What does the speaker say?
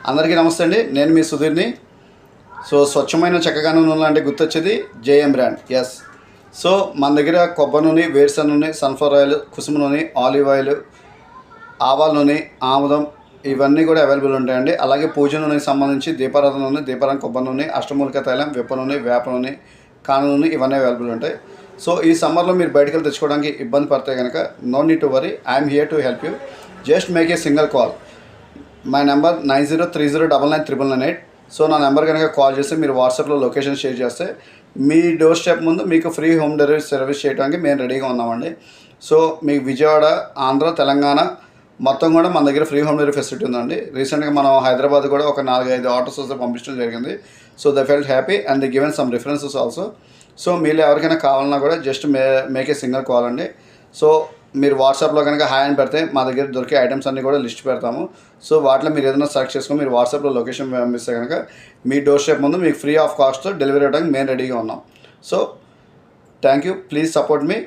అందరికీ నమస్తే అండి. నేను మీ సుధీర్ని. సో స్వచ్ఛమైన చక్కగా నూనె అంటే గుర్తొచ్చేది జేఎం బ్రాండ్. ఎస్. సో మన దగ్గర కొబ్బరి నూనె, వేరుశనగ నూనె, సన్ఫ్లవర్ ఆయిల్, కుసుమ నూనె, ఆలివ్ ఆయిల్, ఆవాల నూనె, ఆముదం ఇవన్నీ కూడా అవైలబుల్ ఉంటాయండి. అలాగే పూజ నూనెకి సంబంధించి దీపారాధన నూనె, దీపారాధన కొబ్బరి నూనె, అష్టమూలిక తైలం, విప్ప నూనె, వేప నూనె, కాను నూనె ఇవన్నీ అవైలబుల్ ఉంటాయి. సో ఈ సమ్మర్లో మీరు బయటకు వెళ్ళి తెచ్చుకోవడానికి ఇబ్బంది పడితే కనుక no need to worry, I'm here to help you. Just make a single call. My number 9030999998. So నా నెంబర్ కనుక కాల్ చేస్తే మీరు వాట్సాప్లో లొకేషన్ షేర్ చేస్తే మీ డోర్ స్టెప్ ముందు మీకు ఫ్రీ హోమ్ డెలివరీ సర్వీస్ చేయడానికి మేము రెడీగా ఉన్నామండి. సో మీకు విజయవాడ, ఆంధ్ర, తెలంగాణ మొత్తం కూడా మన దగ్గర ఫ్రీ హోమ్ డెలివరీ ఫెసిలిటీ ఉందండి. రీసెంట్గా మనం హైదరాబాద్ కూడా ఒక 4-5 ఆర్డర్స్ వస్తే పంపించడం జరిగింది. So they felt happy and they given some references also. So మీరు ఎవరికైనా కావాలన్నా కూడా just make a single call అండి. సో మీరు వాట్సాప్లో కనుక హాయ్ అని పెడితే మా దగ్గర దొరికే ఐటమ్స్ అన్నీ కూడా లిస్ట్ పెడతాము. సో వాటిలో మీరు ఏదైనా సెలెక్ట్ చేసుకొని మీరు వాట్సాప్లో లొకేషన్ పంపిస్తే కనుక మీ డోర్ స్టెప్ ముందు మీకు ఫ్రీ ఆఫ్ కాస్ట్ డెలివరీ అవ్వడానికి మేము రెడీగా ఉన్నాం. So thank you. Please support me.